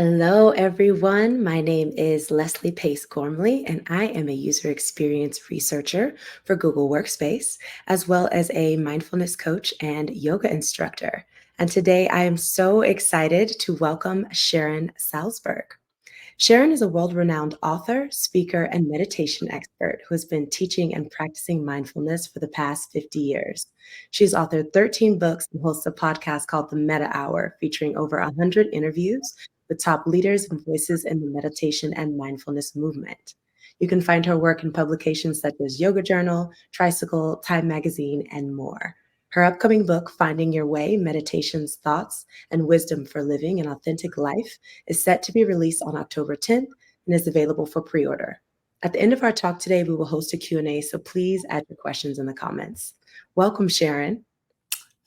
Hello, everyone. My name is Lesley Pace-Gormley, and I am a user experience researcher for Google Workspace, as well as a mindfulness coach and yoga instructor. And today I am so excited to welcome Sharon Salzberg. Sharon is a world renowned author, speaker, and meditation expert who has been teaching and practicing mindfulness for the past 50 years. She's authored 13 books and hosts a podcast called The Meta Hour, featuring over 100 interviews with top leaders and voices in the meditation and mindfulness movement. You can find her work in publications such as Yoga Journal, Tricycle, Time Magazine, and more. Her upcoming book, Finding Your Way Meditations, Thoughts, and Wisdom for Living an Authentic Life, is set to be released on October 10th and is available for pre-order. At the end of our talk today, we will host a Q&A, so please add your questions in the comments. Welcome, Sharon.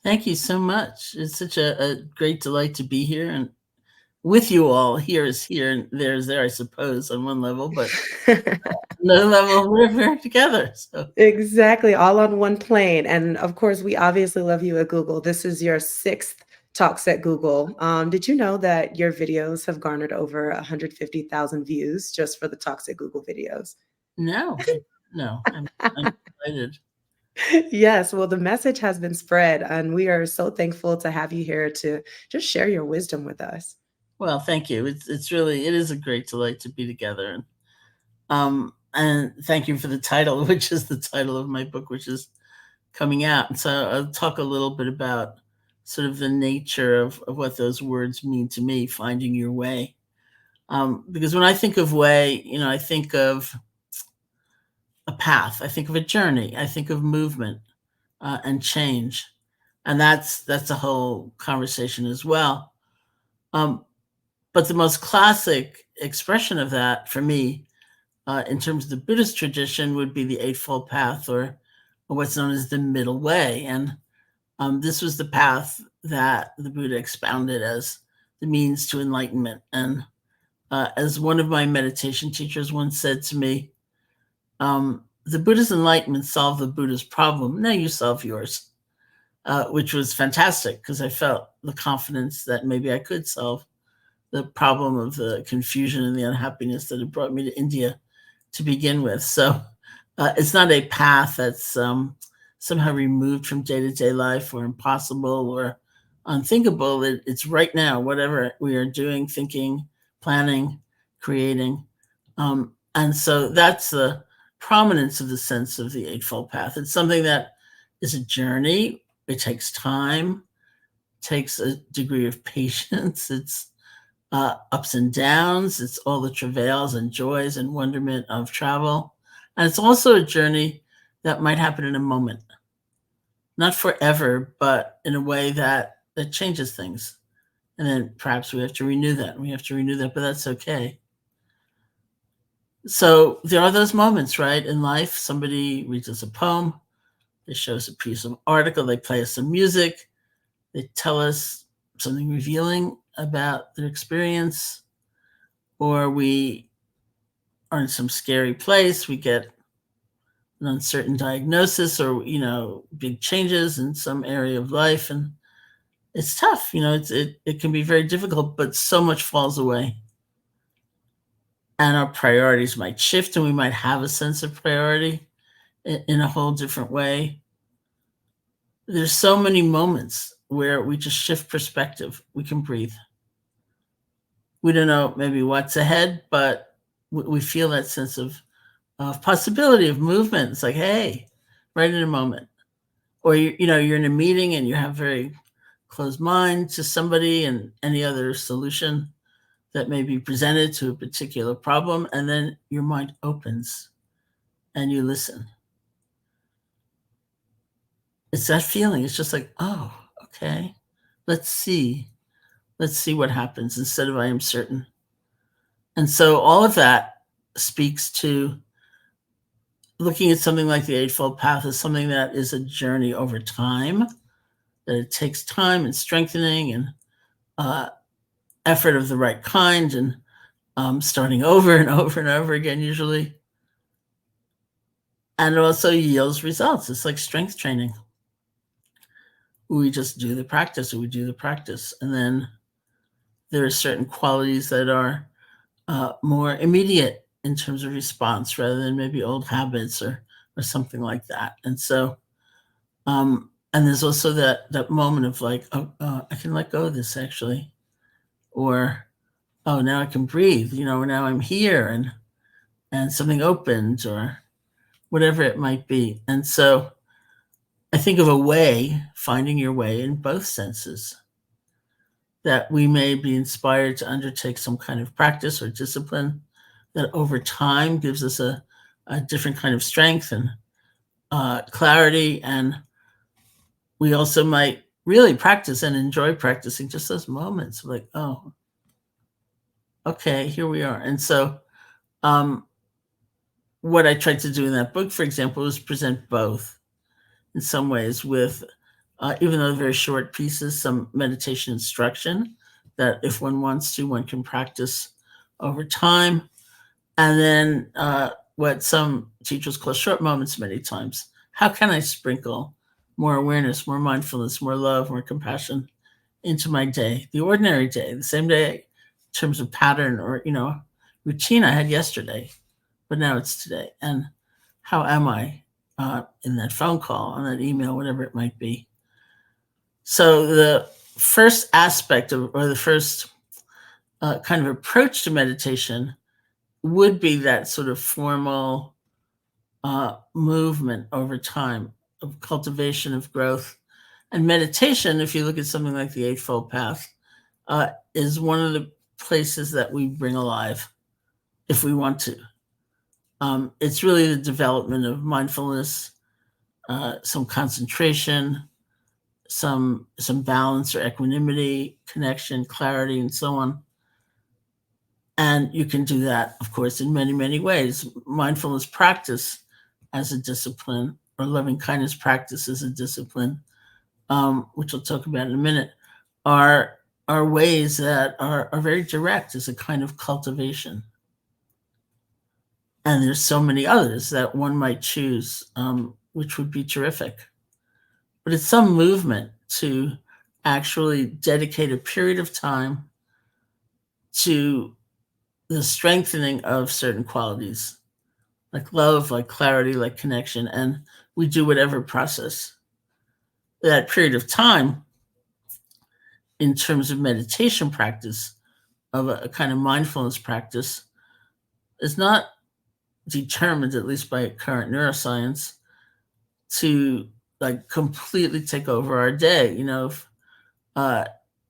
Thank you so much. It's such a great delight to be here and with you all. Here is here and there's there, I suppose, on one level, but another level, we're together. So. Exactly, all on one plane. And of course, we obviously love you at Google. This is your sixth Talks at Google. Did you know that your videos have garnered over 150,000 views just for the Talks at Google videos? No, I'm excited. Yes, well, the message has been spread, and we are so thankful to have you here to just share your wisdom with us. Well, thank you. It is a great delight to be together. And thank you for the title, which is the title of my book, which is coming out. And so I'll talk a little bit about sort of the nature of what those words mean to me, finding your way. Because when I think of way, I think of a path, I think of a journey, I think of movement and change. And that's a whole conversation as well. But the most classic expression of that for me, in terms of the Buddhist tradition, would be the Eightfold Path, or what's known as the middle way. And this was the path that the Buddha expounded as the means to enlightenment. And as one of my meditation teachers once said to me, the Buddha's enlightenment solved the Buddha's problem. Now you solve yours, which was fantastic because I felt the confidence that maybe I could solve the problem of the confusion and the unhappiness that had brought me to India to begin with. So it's not a path that's somehow removed from day-to-day life or impossible or unthinkable. It's right now, whatever we are doing, thinking, planning, creating. And so that's the prominence of the sense of the Eightfold Path. It's something that is a journey. It takes time, takes a degree of patience. It's ups and downs. It's all the travails and joys and wonderment of travel. And it's also a journey that might happen in a moment. Not forever, but in a way that changes things. And then perhaps we have to renew that. But that's okay. So there are those moments, right, in life. Somebody reads us a poem, they show us a piece of article, they play us some music, they tell us something revealing about their experience, or we are in some scary place, we get an uncertain diagnosis or, big changes in some area of life. And it's tough, it can be very difficult, but so much falls away. And our priorities might shift and we might have a sense of priority in a whole different way. There's so many moments where we just shift perspective. We can breathe. We don't know maybe what's ahead, but we feel that sense of possibility, of movement. It's like, hey, right in a moment. Or, you're in a meeting and you have very closed mind to somebody and any other solution that may be presented to a particular problem. And then your mind opens and you listen. It's that feeling. It's just like, oh, okay, let's see what happens instead of I am certain. And so all of that speaks to looking at something like the Eightfold Path as something that is a journey over time, that it takes time and strengthening and effort of the right kind, and starting over and over and over again, usually. And it also yields results. It's like strength training. We just do the practice, and then there are certain qualities that are more immediate in terms of response rather than maybe old habits or something like that. And so, and there's also that moment of like, oh, I can let go of this actually, or oh, now I can breathe. Now I'm here, and something opens, or whatever it might be. And so, I think of a way, finding your way in both senses, that we may be inspired to undertake some kind of practice or discipline that over time gives us a different kind of strength and clarity. And we also might really practice and enjoy practicing just those moments like, oh, okay, here we are. And so, what I tried to do in that book, for example, was present both in some ways with, even though very short pieces, some meditation instruction that if one wants to, one can practice over time. And then what some teachers call short moments many times. How can I sprinkle more awareness, more mindfulness, more love, more compassion into my day, the ordinary day, the same day in terms of pattern or, routine I had yesterday, but now it's today. And how am I in that phone call, on that email, whatever it might be? So the first aspect of, or the first kind of approach to meditation would be that sort of formal movement over time of cultivation, of growth. And meditation, if you look at something like the Eightfold Path, is one of the places that we bring alive if we want to. It's really the development of mindfulness, some concentration, some balance or equanimity, connection, clarity, and so on. And you can do that, of course, in many, many ways. Mindfulness practice as a discipline, or loving kindness practice as a discipline, which we'll talk about in a minute, are ways that are very direct as a kind of cultivation. And there's so many others that one might choose, which would be terrific. But it's some movement to actually dedicate a period of time to the strengthening of certain qualities, like love, like clarity, like connection, and we do whatever process. That period of time, in terms of meditation practice, of a kind of mindfulness practice, is not determined, at least by current neuroscience, to like completely take over our day. If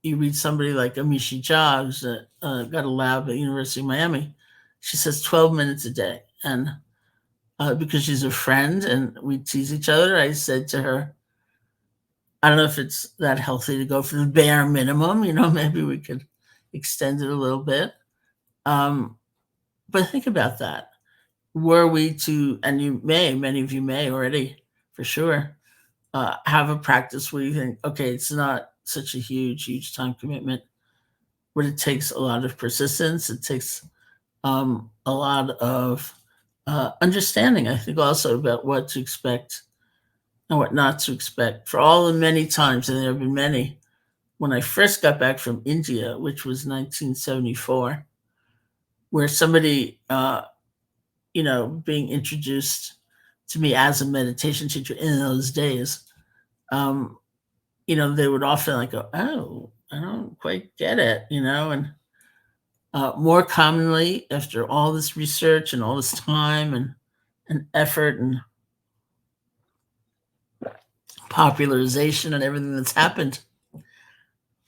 you read somebody like Amishi Jha, who's got a lab at University of Miami, she says 12 minutes a day. And because she's a friend and we tease each other, I said to her, I don't know if it's that healthy to go for the bare minimum. Maybe we could extend it a little bit. But think about that. Were we to, and many of you may already, for sure, have a practice where you think, okay, it's not such a huge time commitment, but it takes a lot of persistence. It takes a lot of understanding, I think, also about what to expect and what not to expect. For all the many times, and there have been many, when I first got back from India, which was 1974, where somebody, being introduced to me as a meditation teacher in those days, they would often like go, oh, I don't quite get it, and more commonly, after all this research and all this time and effort and popularization and everything that's happened,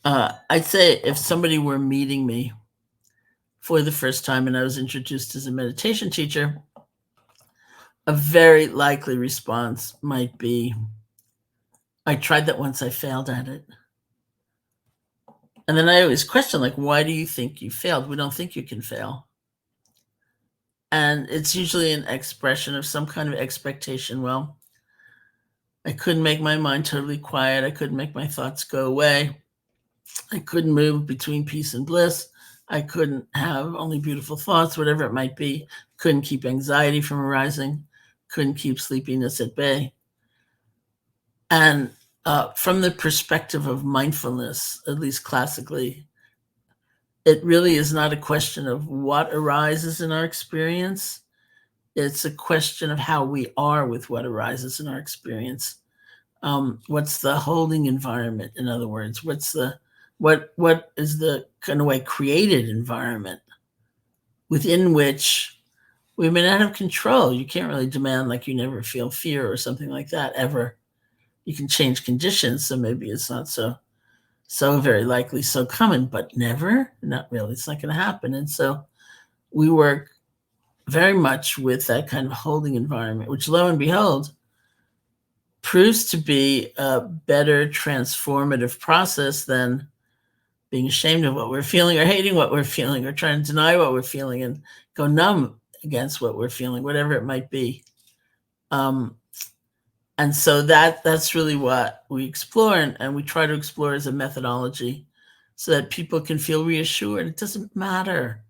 I'd say if somebody were meeting me for the first time and I was introduced as a meditation teacher, a very likely response might be, I tried that once, I failed at it. And then I always question, like, why do you think you failed? We don't think you can fail. And it's usually an expression of some kind of expectation. Well, I couldn't make my mind totally quiet. I couldn't make my thoughts go away. I couldn't move between peace and bliss. I couldn't have only beautiful thoughts, whatever it might be. Couldn't keep anxiety from arising. Couldn't keep sleepiness at bay. And from the perspective of mindfulness, at least classically, it really is not a question of what arises in our experience. It's a question of how we are with what arises in our experience. What's the holding environment? In other words, what is the kind of way created environment within which we may not have control? You can't really demand like you never feel fear or something like that ever. You can change conditions, so maybe it's not so very likely so common, but never, not really. It's not going to happen. And so we work very much with that kind of holding environment, which lo and behold proves to be a better transformative process than being ashamed of what we're feeling or hating what we're feeling or trying to deny what we're feeling and go numb against what we're feeling, whatever it might be. Um, and so that's really what we explore, and we try to explore as a methodology so that people can feel reassured. It doesn't matter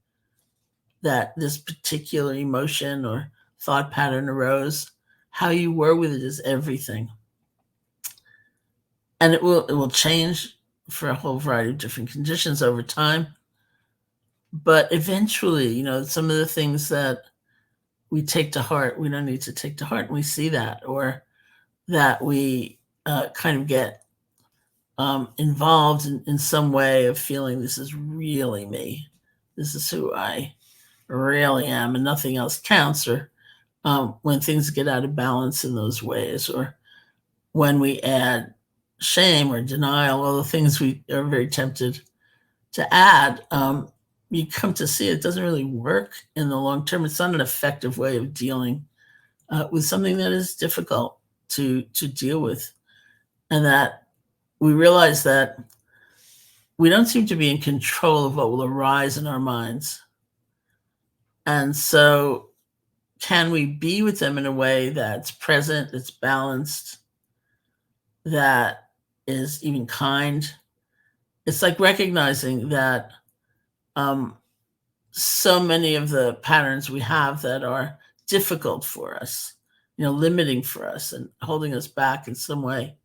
that this particular emotion or thought pattern arose. How you were with it is everything. And it will change for a whole variety of different conditions over time. But eventually, some of the things that we take to heart, we don't need to take to heart. And we see that, or that we kind of get involved in some way of feeling this is really me. This is who I really am, and nothing else counts. Or when things get out of balance in those ways, or when we add shame or denial, all the things we are very tempted to add, you come to see it doesn't really work in the long term. It's not an effective way of dealing with something that is difficult to deal with, and that we realize that we don't seem to be in control of what will arise in our minds. And so, can we be with them in a way that's present, that's balanced, that is even kind? It's like recognizing that so many of the patterns we have that are difficult for us, limiting for us and holding us back in some way.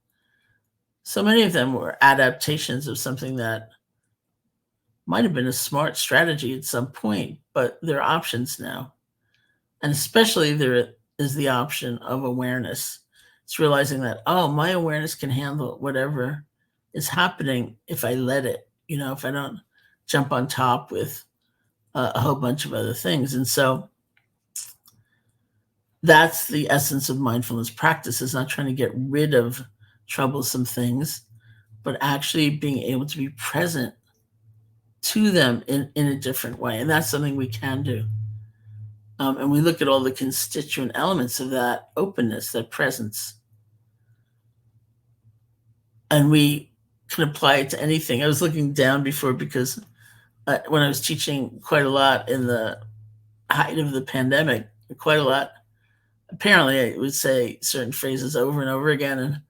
So many of them were adaptations of something that might have been a smart strategy at some point, but there are options now. And especially there is the option of awareness. It's realizing that, oh, my awareness can handle whatever is happening if I let it, if I don't jump on top with a whole bunch of other things. And so that's the essence of mindfulness practice, is not trying to get rid of troublesome things, but actually being able to be present to them in a different way. And that's something we can do. And we look at all the constituent elements of that openness, that presence, and we can apply it to anything. I was looking down before because when I was teaching quite a lot in the height of the pandemic, quite a lot, apparently I would say certain phrases over and over again. And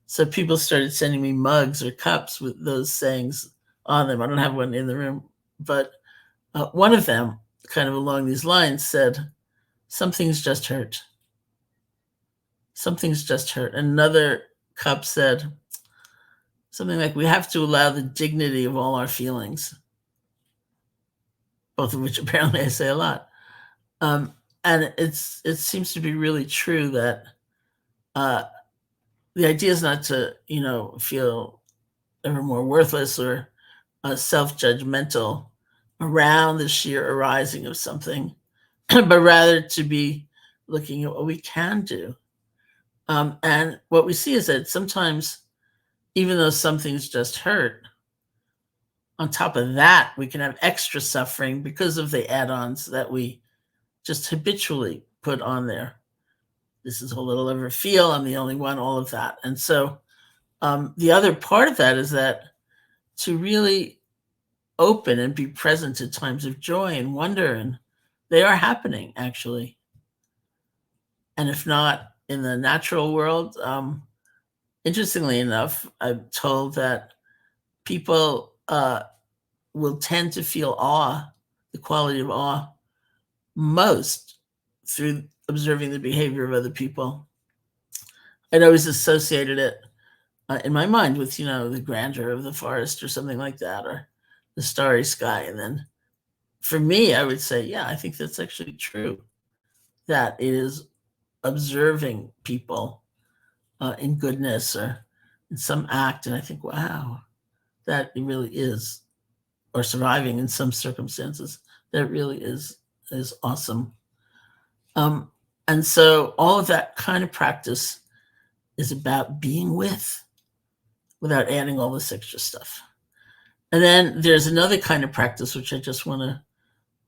so people started sending me mugs or cups with those sayings on them. I don't have one in the room, but one of them, kind of along these lines, said, "Something's just hurt. Something's just hurt." Another cup said something like, "We have to allow the dignity of all our feelings," both of which apparently I say a lot. And it seems to be really true that uh, the idea is not to, feel ever more worthless or self-judgmental around the sheer arising of something, but rather to be looking at what we can do. And what we see is that sometimes, even though something's just hurt, on top of that, we can have extra suffering because of the add-ons that we just habitually put on there. This is all it'll ever feel. I'm the only one, all of that. And so the other part of that is that to really open and be present to times of joy and wonder, and they are happening actually. And if not in the natural world, interestingly enough, I'm told that people will tend to feel awe, the quality of awe, most through observing the behavior of other people. I'd always associated it in my mind with, the grandeur of the forest or something like that, or the starry sky. And then for me, I would say, yeah, I think that's actually true. That it is observing people in goodness or in some act, and I think, wow, that it really is, or surviving in some circumstances, that really is awesome. Um, and so all of that kind of practice is about being without adding all this extra stuff. And then there's another kind of practice which I just want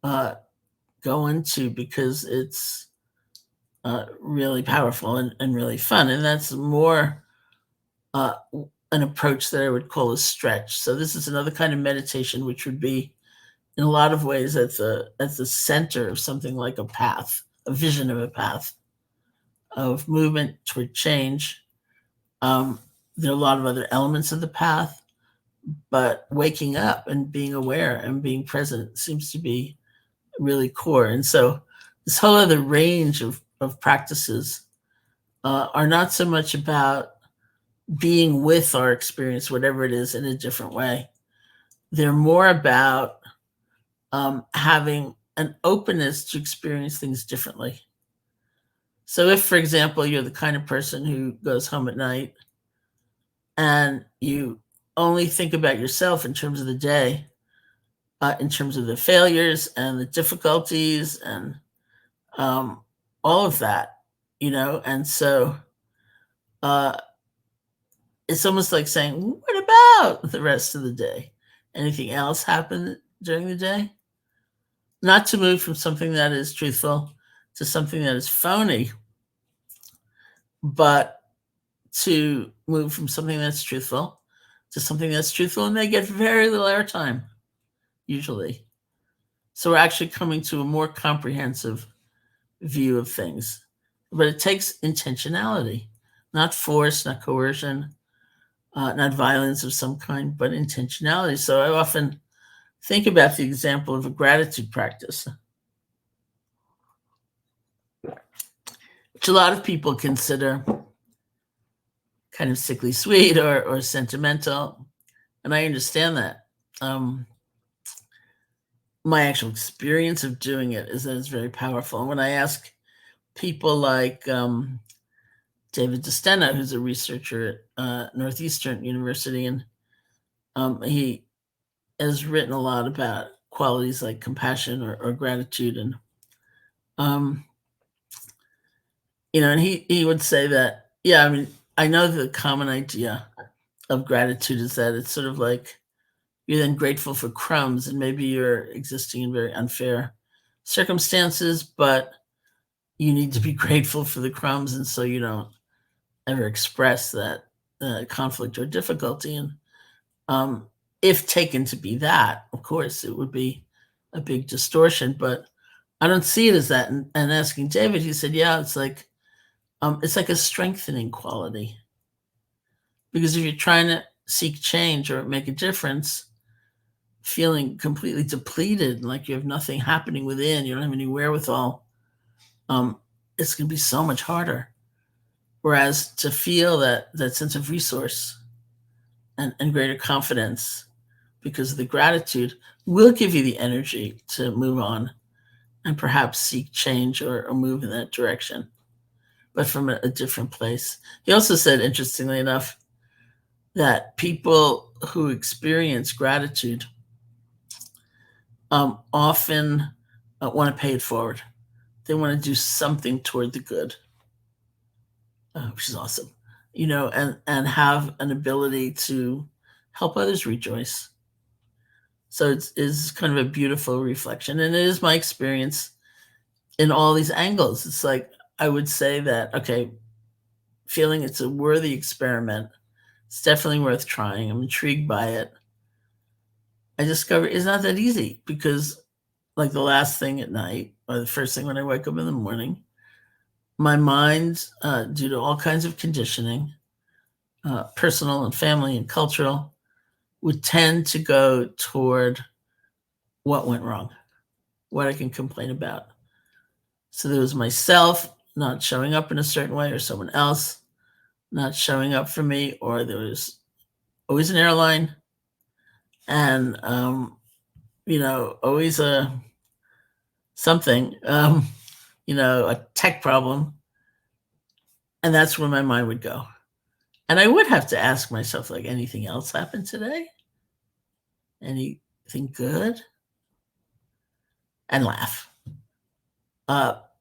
to go into because it's really powerful and really fun. And that's more uh, an approach that I would call a stretch. So this is another kind of meditation, which would be in a lot of ways at the center of something like a path, a vision of a path of movement toward change. Um, there are a lot of other elements of the path, but waking up and being aware and being present seems to be really core. And so this whole other range of practices are not so much about being with our experience, whatever it is, in a different way. They're more about having an openness to experience things differently. So if, for example, you're the kind of person who goes home at night and you only think about yourself in terms of the day, in terms of the failures and the difficulties and um, all of that, and so uh, it's almost like saying, what about the rest of the day? Anything else happen during the day? Not to move from something that is truthful to something that is phony, but to move from something that's truthful to something that's truthful, and they get very little airtime, usually. So we're actually coming to a more comprehensive view of things. But it takes intentionality, not force, not coercion, not violence of some kind, but intentionality. So I often think about the example of a gratitude practice, which a lot of people consider kind of sickly sweet or sentimental. And I understand that. My actual experience of doing it is that it's very powerful. And when I ask people like David DeStena, who's a researcher at Northeastern University, and he has written a lot about qualities like compassion or gratitude, and um, and he would say that, yeah, I mean, I know the common idea of gratitude is that it's sort of like you're then grateful for crumbs, and maybe you're existing in very unfair circumstances, but you need to be grateful for the crumbs, and so you don't ever express that conflict or difficulty. And if taken to be that, of course, it would be a big distortion. But I don't see it as that. And asking David, he said, "Yeah, it's like a strengthening quality, because if you're trying to seek change or make a difference, feeling completely depleted, like you have nothing happening within, you don't have any wherewithal, it's going to be so much harder. Whereas to feel that sense of resource and greater confidence because of the gratitude will give you the energy to move on and perhaps seek change or move in that direction, but from a different place." He also said, interestingly enough, that people who experience gratitude often want to pay it forward. They want to do something toward the good, which is awesome, and have an ability to help others rejoice. So it's kind of a beautiful reflection. And it is my experience in all these angles. It's like, I would say that, okay, feeling it's a worthy experiment. It's definitely worth trying. I'm intrigued by it. I discovered it's not that easy because, like, the last thing at night or the first thing when I wake up in the morning, my mind, due to all kinds of conditioning, personal and family and cultural, would tend to go toward what went wrong, what I can complain about. So there was myself not showing up in a certain way, or someone else not showing up for me, or there was always an airline. And always a something, a tech problem, and that's where my mind would go. And I would have to ask myself, like, anything else happened today? Anything good? And laugh.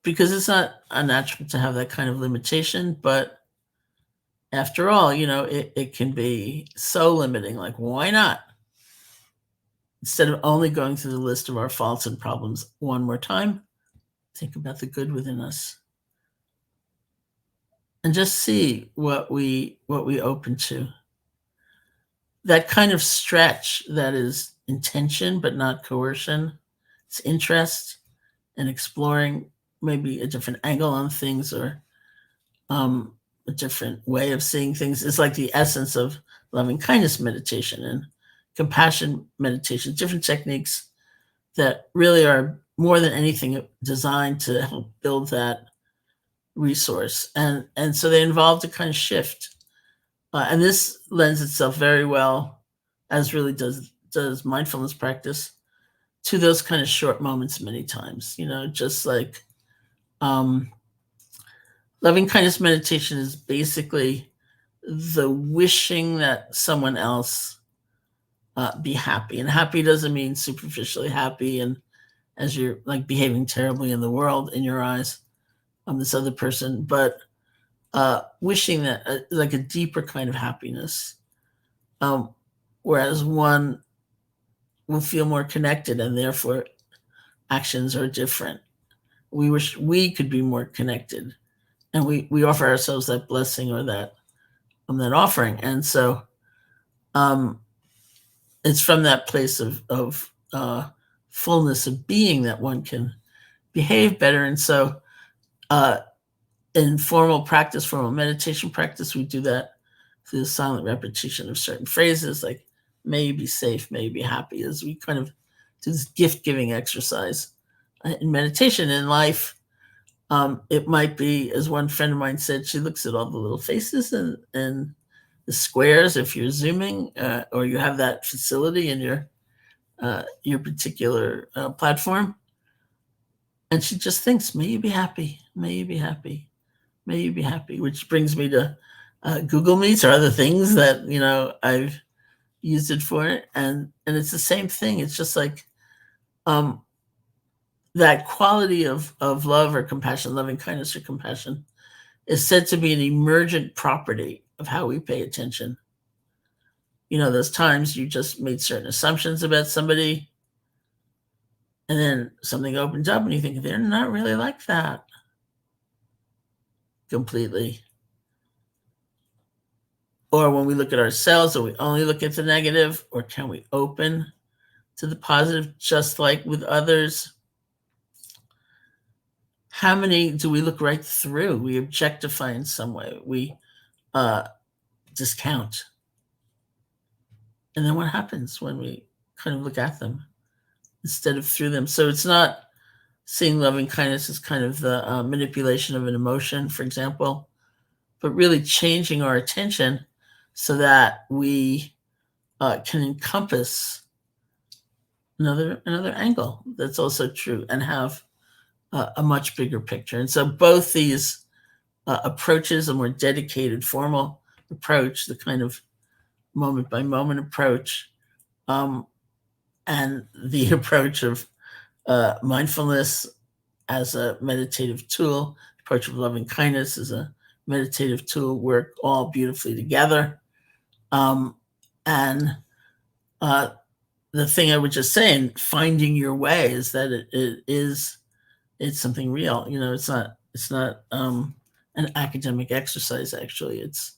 Because it's not unnatural to have that kind of limitation, but after all, it can be so limiting. Like, why not? Instead of only going through the list of our faults and problems one more time, think about the good within us and just see what we open to. That kind of stretch that is intention but not coercion. It's interest and exploring maybe a different angle on things, or a different way of seeing things. Is like the essence of loving kindness meditation and compassion meditation, different techniques that really are more than anything designed to help build that resource. And so they involved a kind of shift. And this lends itself very well, as really does mindfulness practice, to those kind of short moments many times. Just like um, loving kindness meditation is basically the wishing that someone else be happy. And happy doesn't mean superficially happy and as you're like behaving terribly in the world in your eyes, this other person, but wishing that like a deeper kind of happiness, um, whereas one will feel more connected and therefore actions are different. We wish we could be more connected, and we offer ourselves that blessing or that offering. And so um, it's from that place of fullness of being that one can behave better. And so uh, in formal practice, formal meditation practice, we do that through the silent repetition of certain phrases like, may you be safe, may you be happy, as we kind of do this gift giving exercise. In meditation, in life, it might be, as one friend of mine said, she looks at all the little faces and the squares if you're zooming, or you have that facility in your particular platform. And she just thinks, may you be happy, may you be happy, may you be happy, which brings me to Google Meets or other things that I've used it for, and it's the same thing. It's just like um, that quality of love or compassion, loving kindness or compassion, is said to be an emergent property of how we pay attention. Those times you just made certain assumptions about somebody, and then something opens up and you think they're not really like that completely. Or when we look at ourselves, or we only look at the negative, or can we open to the positive, just like with others? How many do we look right through? We objectify in some way. We discount. And then what happens when we kind of look at them instead of through them? So it's not seeing loving kindness as kind of the manipulation of an emotion, for example, but really changing our attention so that we can encompass another angle that's also true and have a much bigger picture. And so both these approaches, a more dedicated, formal approach, the kind of moment by moment approach, and the approach of mindfulness as a meditative tool, approach of loving kindness as a meditative tool, work all beautifully together. And the thing I was just saying, finding your way, is that it's something real. It's not an academic exercise. Actually, it's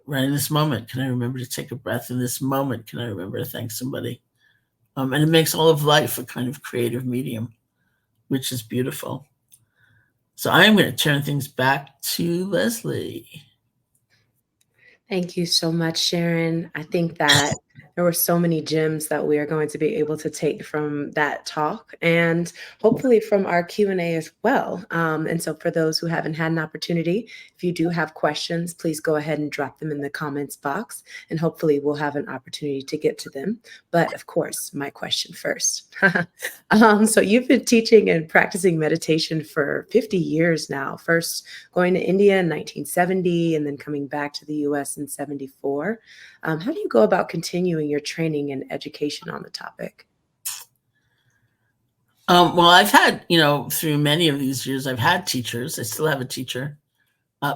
right in this moment. Can I remember to take a breath in this moment? Can I remember to thank somebody? And it makes all of life a kind of creative medium, which is beautiful. So I'm going to turn things back to Lesley. Thank you so much, Sharon. I think that There were so many gems that we are going to be able to take from that talk and hopefully from our Q&A as well. And so for those who haven't had an opportunity, if you do have questions, please go ahead and drop them in the comments box and hopefully we'll have an opportunity to get to them. But of course, my question first. So you've been teaching and practicing meditation for 50 years now, first going to India in 1970 and then coming back to the US in 74. How do you go about continuing your training and education on the topic? Well, I've had, through many of these years, I've had teachers. I still have a teacher.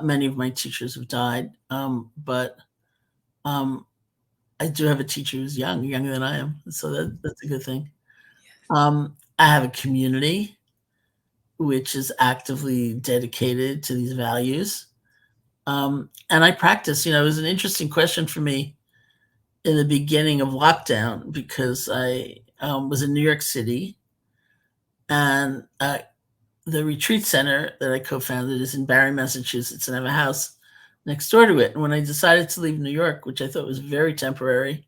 Many of my teachers have died, but um, I do have a teacher who's younger than I am, so that's a good thing. I have a community which is actively dedicated to these values, and I practice. It was an interesting question for me in the beginning of lockdown because I was in New York City, and the retreat center that I co-founded is in Barre, Massachusetts, and I have a house next door to it. And when I decided to leave New York, which I thought was very temporary,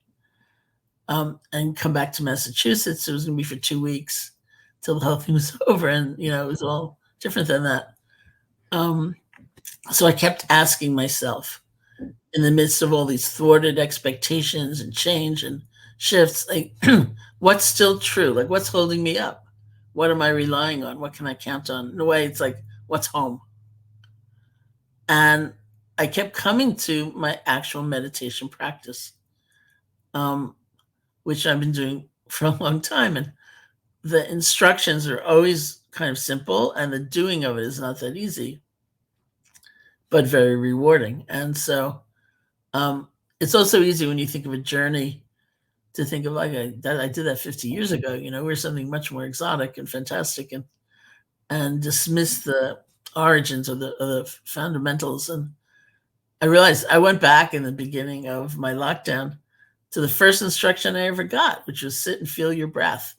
and come back to Massachusetts, it was going to be for 2 weeks till the whole thing was over, and it was all different than that. So I kept asking myself, in the midst of all these thwarted expectations and change and shifts, like, what's still true? Like, what's holding me up? What am I relying on? What can I count on? In a way, it's like, what's home? And I kept coming to my actual meditation practice, which I've been doing for a long time. And the instructions are always kind of simple, and the doing of it is not that easy, but very rewarding. And so it's also easy when you think of a journey to think of like I did that 50 years ago. We're something much more exotic and fantastic, and dismiss the origins of the fundamentals. And I realized I went back in the beginning of my lockdown to the first instruction I ever got, which was sit and feel your breath.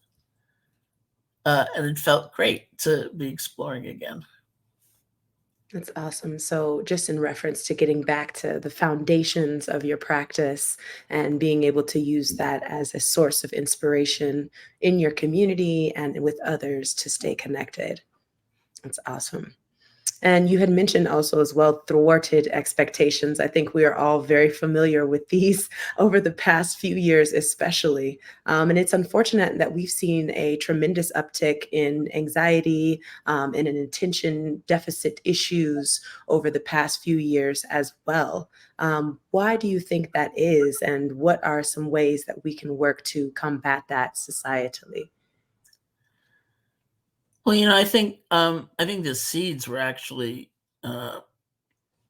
And it felt great to be exploring again. That's awesome. So, just in reference to getting back to the foundations of your practice and being able to use that as a source of inspiration in your community and with others to stay connected. That's awesome. And you had mentioned also as well thwarted expectations. I think we are all very familiar with these over the past few years, especially. And it's unfortunate that we've seen a tremendous uptick in anxiety and in attention deficit issues over the past few years as well. Why do you think that is? And what are some ways that we can work to combat that societally? Well, I think the seeds were actually uh,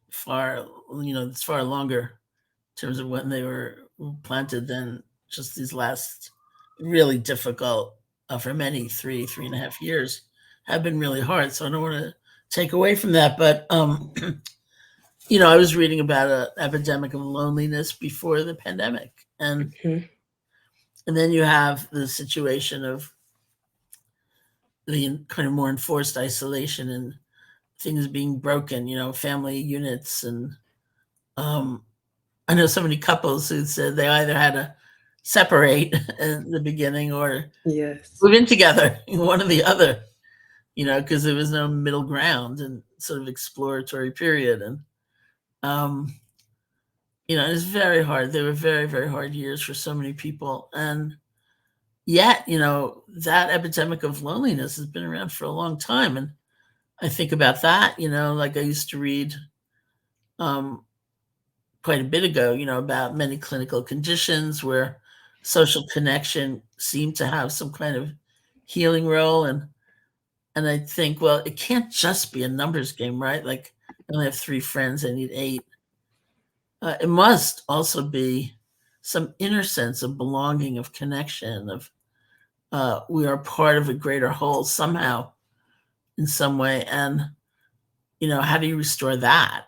far, it's far longer in terms of when they were planted than just these last really difficult, for many, 3.5 years have been really hard. So I don't want to take away from that, but I was reading about an epidemic of loneliness before the pandemic, Mhm. and then you have the situation of the kind of more enforced isolation and things being broken, family units. And um, I know so many couples who said they either had to separate in the beginning or Yes. move in together, one or the other, because there was no middle ground and sort of exploratory period. And, um, it was very hard. They were very, very hard years for so many people. And yet, that epidemic of loneliness has been around for a long time. And I think about that, like I used to read um, quite a bit ago, about many clinical conditions where social connection seemed to have some kind of healing role. And I think, well, it can't just be a numbers game, right? Like I only have 3 friends, I need 8. It must also be some inner sense of belonging, of connection, of we are part of a greater whole somehow, in some way. And how do you restore that?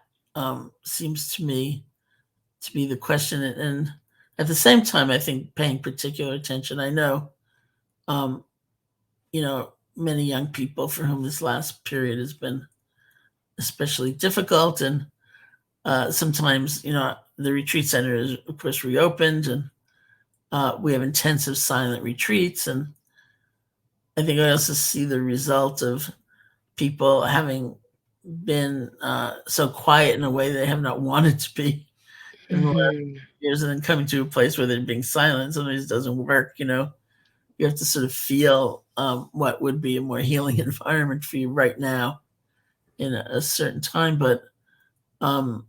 Seems to me to be the question. And at the same time, I think paying particular attention. I know, um, many young people for whom this last period has been especially difficult. And sometimes, the retreat center is, of course, reopened. And We have intensive silent retreats, and I think I also see the result of people having been so quiet in a way they have not wanted to be in the last Mhm. years, and then coming to a place where they're being silent sometimes doesn't work. You have to sort of feel what would be a more healing environment for you right now in a certain time. But um,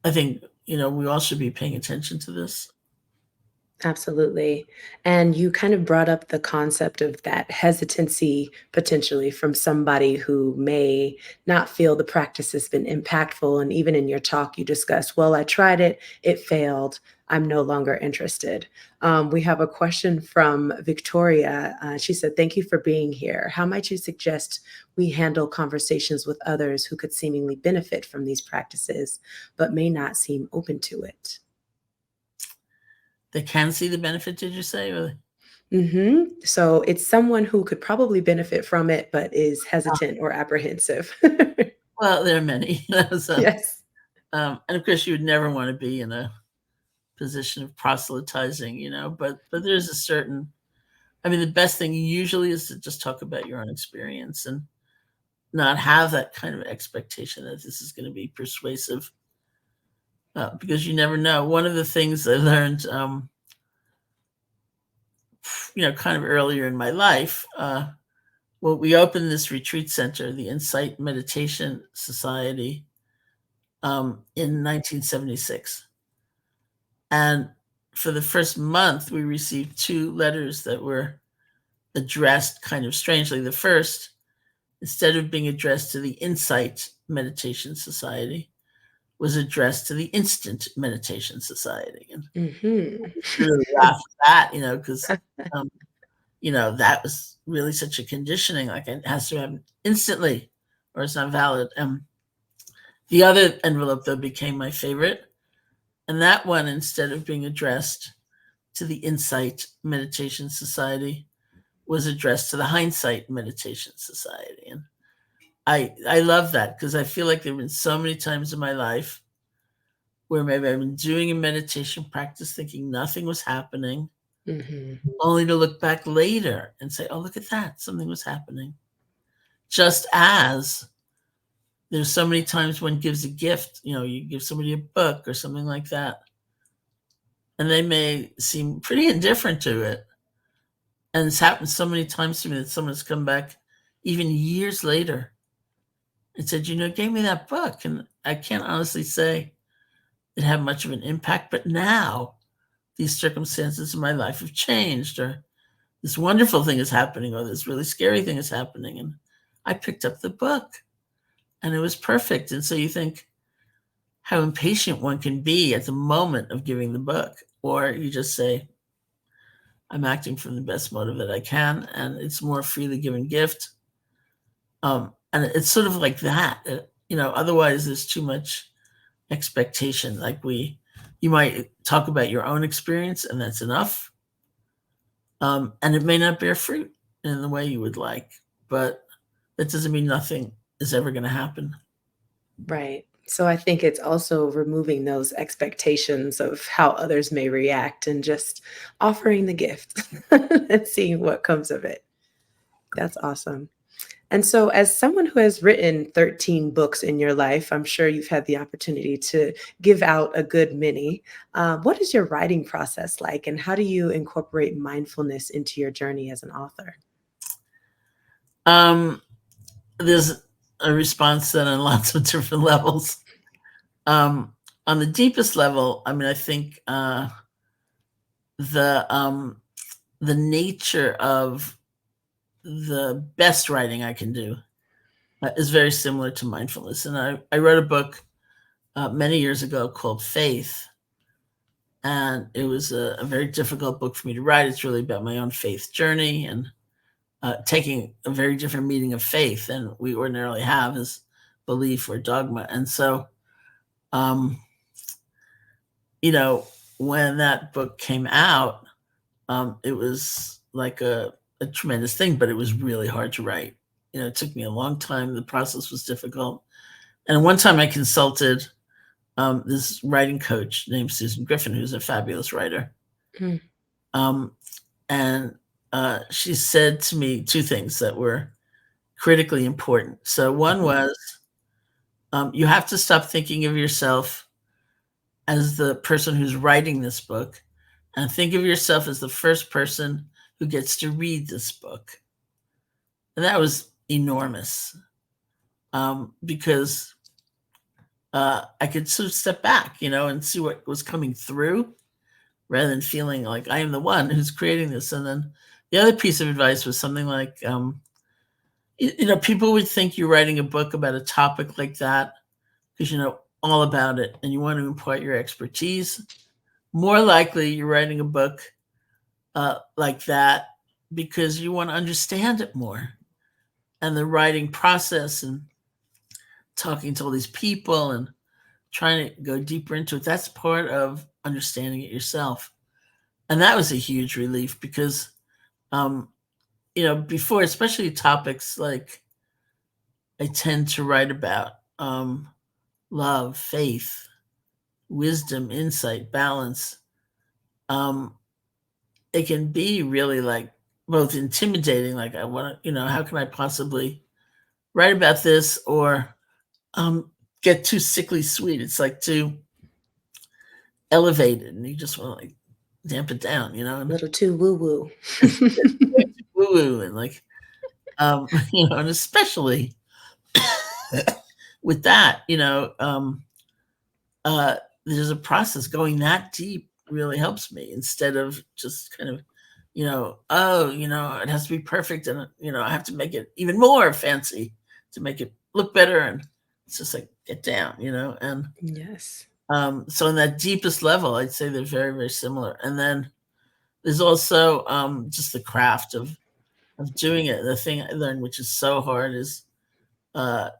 I think we all should be paying attention to this. Absolutely. And you kind of brought up the concept of that hesitancy potentially from somebody who may not feel the practice has been impactful. And even in your talk, you discussed, well, I tried it, it failed. I'm no longer interested. We have a question from Victoria. She said, thank you for being here. How might you suggest we handle conversations with others who could seemingly benefit from these practices, but may not seem open to it? They can see the benefit, did you say? Or, So it's someone who could probably benefit from it, but is hesitant or apprehensive. well, there are many. So, Yes. and of course, you would never want to be in a position of proselytizing, but there's a certain. I mean, the best thing usually is to just talk about your own experience and not have that kind of expectation that this is going to be persuasive, because you never know. One of the things I learned, kind of earlier in my life, well, we opened this retreat center, the Insight Meditation Society, in 1976. And for the first month, we received 2 letters that were addressed kind of strangely. The first, instead of being addressed to the Insight Meditation Society, was addressed to the Instant Meditation Society. And Mhm. really laugh at that, because that was really such a conditioning. Like, it has to happen instantly, or it's not valid. The other envelope, though, became my favorite, and that one, instead of being addressed to the Insight Meditation Society, was addressed to the Hindsight Meditation Society. And I love that, because I feel like there have been so many times in my life where maybe I've been doing a meditation practice thinking nothing was happening, Mhm. only to look back later and say, oh, look at that, something was happening. Just as there's so many times one gives a gift, you give somebody a book or something like that, and they may seem pretty indifferent to it. And it's happened so many times to me that someone's come back even years later and said, gave me that book. And I can't honestly say it had much of an impact, but now these circumstances in my life have changed, or this wonderful thing is happening, or this really scary thing is happening. And I picked up the book and it was perfect. And so you think how impatient one can be at the moment of giving the book, or you just say, I'm acting from the best motive that I can, and it's more freely given gift. And it's sort of like that. Otherwise there's too much expectation. Like, you might talk about your own experience, and that's enough. And it may not bear fruit in the way you would like, but that doesn't mean nothing is ever going to happen. Right. So I think it's also removing those expectations of how others may react and just offering the gift and seeing what comes of it. That's awesome. And so, as someone who has written 13 books in your life, I'm sure you've had the opportunity to give out a good many. What is your writing process like, and how do you incorporate mindfulness into your journey as an author? Um, there's a response then on lots of different levels. Um, on the deepest level, I mean, I think the the nature of the best writing I can do is very similar to mindfulness. And I wrote a book many years ago called Faith, and it was a very difficult book for me to write. It's really about my own faith journey, and taking a very different meaning of faith than we ordinarily have as belief or dogma. And so, um, you know, when that book came out, it was like a tremendous thing, but it was really hard to write. It took me a long time. The process was difficult. And one time I consulted this writing coach named Susan Griffin, who's a fabulous writer. Mm. Um, and she said to me two things that were critically important. So one was, you have to stop thinking of yourself as the person who's writing this book and think of yourself as the first person who gets to read this book. And that was enormous, because I could sort of step back, and see what was coming through rather than feeling like I am the one who's creating this. And then the other piece of advice was something like, people would think you're writing a book about a topic like that because you know all about it and you want to impart your expertise. More likely, you're writing a book like that because you want to understand it more. And the writing process and talking to all these people and trying to go deeper into it, that's part of understanding it yourself. And that was a huge relief because, um, before, especially topics like I tend to write about, love, faith, wisdom, insight, balance, um, it can be really like both intimidating, like I want to, how can I possibly write about this, or get too sickly sweet. It's like too elevated, and you just want to like damp it down, A little too woo woo. it's way too woo woo, and like and especially with that, uh, there's a process going that deep really helps me instead of just kind of, oh, it has to be perfect and, I have to make it even more fancy to make it look better. And it's just like, get down, and Yes. so in that deepest level, I'd say they're very, very similar. And then there's also just the craft of doing it. The thing I learned, which is so hard, is uh,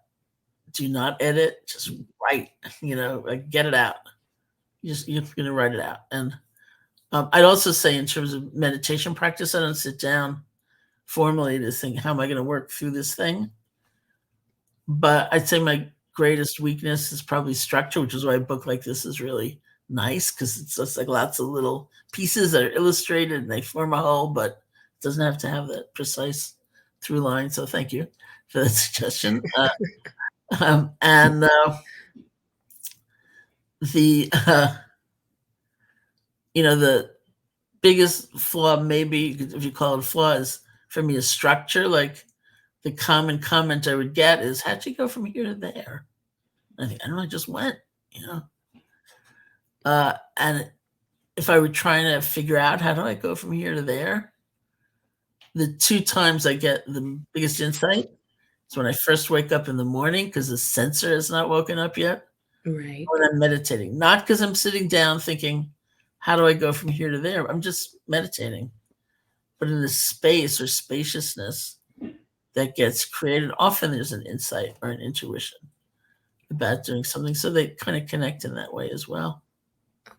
do not edit, just write, like get it out. You're gonna write it out. And I'd also say in terms of meditation practice, I don't sit down formally to think, how am I gonna work through this thing? But I'd say my greatest weakness is probably structure, which is why a book like this is really nice because it's just like lots of little pieces that are illustrated and they form a whole, but it doesn't have to have that precise through line. So thank you for that suggestion. And the the biggest flaw, maybe if you call it a flaw, is for me a structure. Like the common comment I would get is, "How'd you go from here to there?" And I think, I don't know, I just went, and if I were trying to figure out how do I go from here to there, the two times I get the biggest insight is when I first wake up in the morning because the sensor has not woken up yet, Right. when I'm meditating. Not because I'm sitting down thinking, how do I go from here to there? I'm just meditating. But in the space or spaciousness that gets created, often there's an insight or an intuition about doing something. So they kind of connect in that way as well.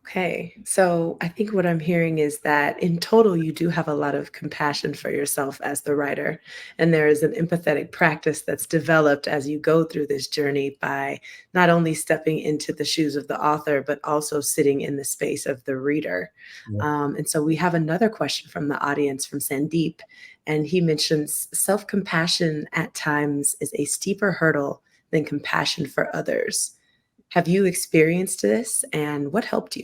Okay. So I think what I'm hearing is that in total, you do have a lot of compassion for yourself as the writer. And there is an empathetic practice that's developed as you go through this journey by not only stepping into the shoes of the author, but also sitting in the space of the reader. Yeah. And so we have another question from the audience from Sandeep. And he mentions self compassion at times is a steeper hurdle than compassion for others. Have you experienced this and what helped you?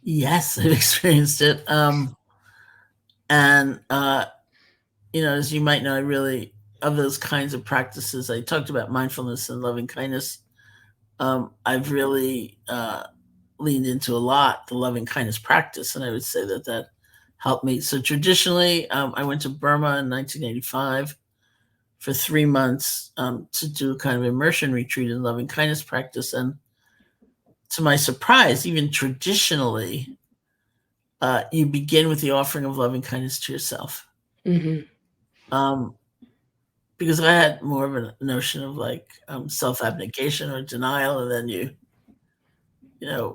Yes, I've experienced it. And as you might know, I really, of those kinds of practices, I talked about mindfulness and loving kindness. I've really leaned into a lot the loving kindness practice, and I would say that that helped me. So traditionally, I went to Burma in 1985 for 3 months to do a kind of immersion retreat in loving kindness practice. And to my surprise, even traditionally, you begin with the offering of loving kindness to yourself. Mhm. Um, because I had more of a notion of like self abnegation or denial, and then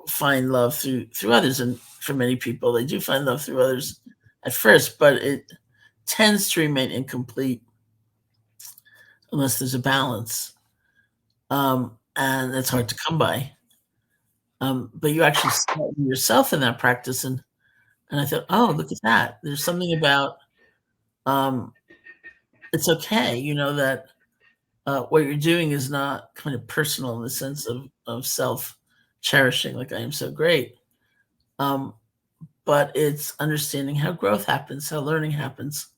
find love through others. And for many people, they do find love through others at first, but it tends to remain incomplete unless there's a balance, and that's hard to come by. But you actually start yourself in that practice, and I thought, oh, look at that. There's something about um, it's okay, that what you're doing is not kind of personal in the sense of self cherishing, like I am so great. Um, but it's understanding how growth happens, how learning happens,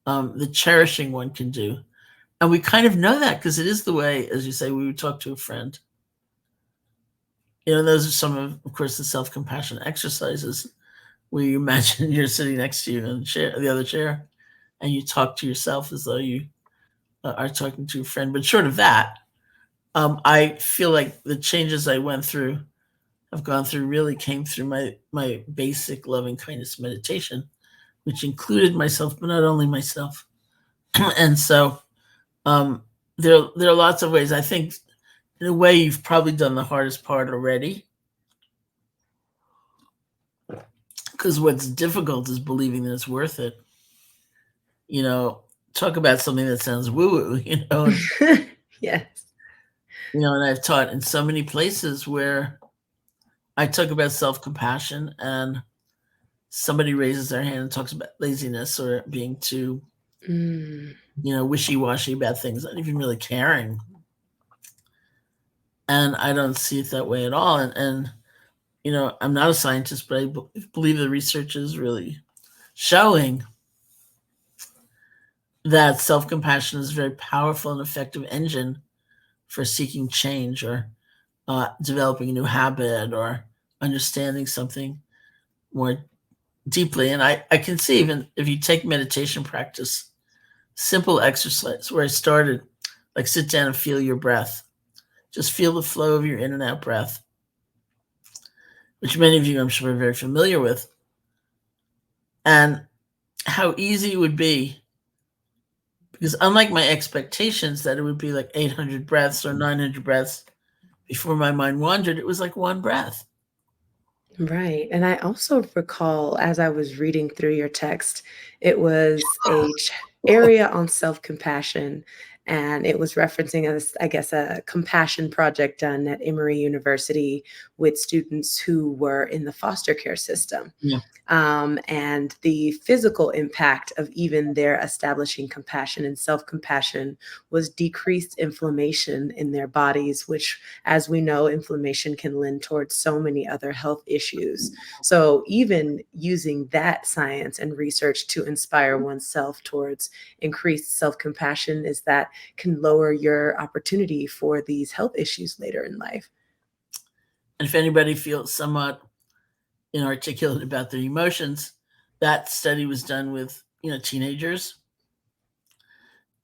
the cherishing one can do. And we kind of know that because it is the way, as you say, we would talk to a friend. Those are some of course, the self compassion exercises where you imagine you're sitting next to you in the other chair, and you talk to yourself as though you are talking to a friend. But short of that, I feel like the changes I have gone through, really came through my basic loving kindness meditation, which included myself, but not only myself. And so um, there are lots of ways. I think, in a way, you've probably done the hardest part already, because what's difficult is believing that it's worth it. You know, talk about something that sounds woo woo. Yes. And I've taught in so many places where I talk about self compassion, and somebody raises their hand and talks about laziness or being too, Mm. wishy washy about things, not even really caring. And I don't see it that way at all. And I'm not a scientist, but I believe the research is really showing that self compassion is a very powerful and effective engine for seeking change, or developing a new habit, or understanding something more deeply. And I can see, even if you take meditation practice, simple exercise where I started, like sit down and feel your breath. Just feel the flow of your in and out breath, which many of you, I'm sure, are very familiar with. And how easy it would be, because unlike my expectations that it would be like 800 breaths or 900 breaths before my mind wandered, it was like one breath. Right. And I also recall as I was reading through your text, it was area on self-compassion, and it was referencing I guess, a compassion project done at Emory University with students who were in the foster care system. Yeah. And the physical impact of even their establishing compassion and self compassion was decreased inflammation in their bodies, which, as we know, inflammation can lend towards so many other health issues. So, even using that science and research to inspire oneself towards increased self compassion is that can lower your opportunity for these health issues later in life. And if anybody feels somewhat inarticulate about their emotions, that study was done with teenagers.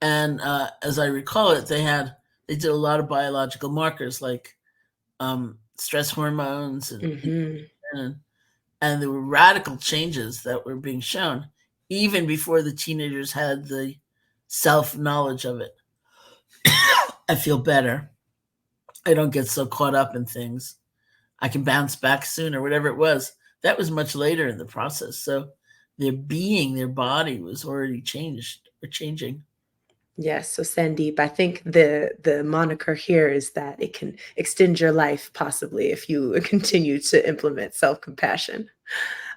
And as I recall it, they did a lot of biological markers, like stress hormones, Hmm. and and there were radical changes that were being shown even before the teenagers had the self knowledge of it. I feel better. I don't get so caught up in things. I can bounce back soon, or whatever it was. That was much later in the process. So their body was already changed or changing. Yes, so Sandeep, I think the moniker here is that it can extend your life possibly if you continue to implement self-compassion.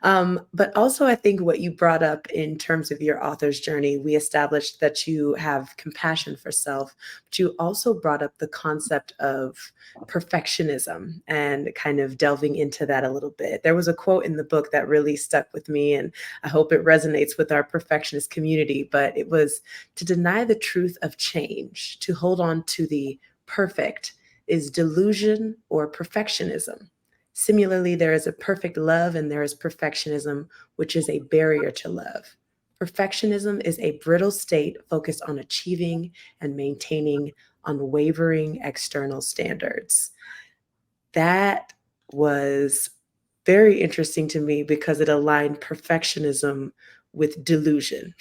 But also, I think what you brought up in terms of your author's journey, we established that you have compassion for self, but you also brought up the concept of perfectionism and kind of delving into that a little bit. There was a quote in the book that really stuck with me, and I hope it resonates with our perfectionist community, but it was to deny the truth of change, to hold on to the perfect is delusion or perfectionism. Similarly, there is a perfect love and there is perfectionism, which is a barrier to love. Perfectionism is a brittle state focused on achieving and maintaining unwavering external standards. That was very interesting to me because it aligned perfectionism with delusion.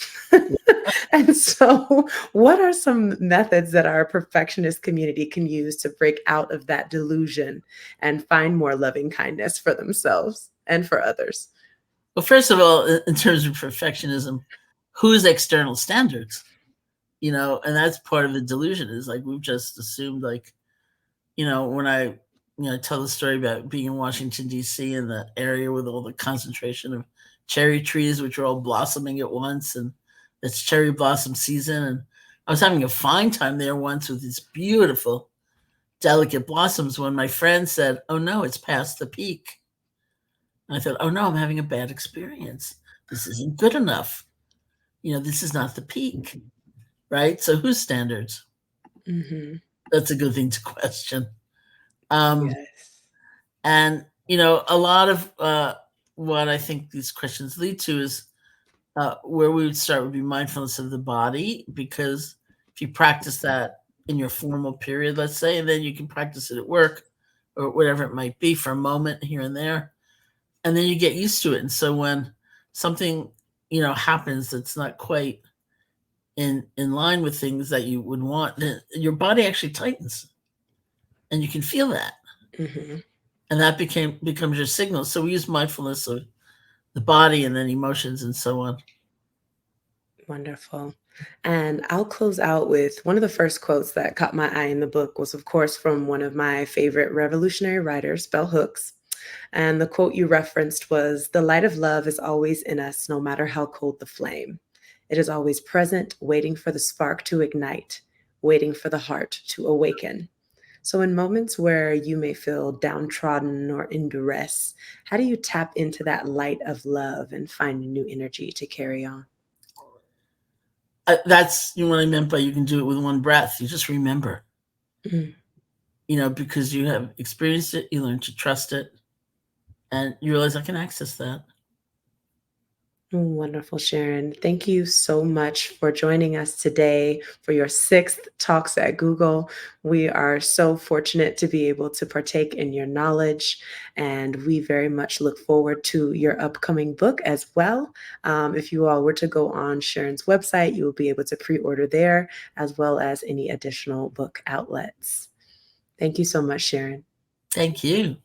And so, what are some methods that our perfectionist community can use to break out of that delusion and find more loving kindness for themselves and for others? Well, first of all, in terms of perfectionism, whose external standards? And that's part of the delusion, is like we've just assumed, like, when I I tell the story about being in Washington, D.C., in the area with all the concentration of cherry trees, which are all blossoming at once. And it's cherry blossom season. And I was having a fine time there once with these beautiful, delicate blossoms when my friend said, "Oh no, it's past the peak." And I thought, "Oh no, I'm having a bad experience. This isn't good enough. This is not the peak." Right? So whose standards? Hmm. That's a good thing to question. Um, Yes. and a lot of what I think these questions lead to is where we would start would be mindfulness of the body, because if you practice that in your formal period, let's say, and then you can practice it at work or whatever it might be for a moment here and there, and then you get used to it. And so when something happens that's not quite in line with things that you would want, then your body actually tightens, and you can feel that, Hmm. and that becomes your signal. So we use mindfulness of the body and then emotions and so on. Wonderful. And I'll close out with one of the first quotes that caught my eye in the book was, of course, from one of my favorite revolutionary writers, Bell Hooks. And the quote you referenced was, "The light of love is always in us, no matter how cold the flame. It is always present, waiting for the spark to ignite, waiting for the heart to awaken." So, in moments where you may feel downtrodden or in duress, how do you tap into that light of love and find new energy to carry on? That's what I meant by you can do it with one breath. You just remember, Mm. because you have experienced it, you learn to trust it, and you realize I can access that. Wonderful, Sharon. Thank you so much for joining us today for your sixth Talks at Google. We are so fortunate to be able to partake in your knowledge, and we very much look forward to your upcoming book as well. If you all were to go on Sharon's website, you will be able to pre order there as well as any additional book outlets. Thank you so much, Sharon. Thank you.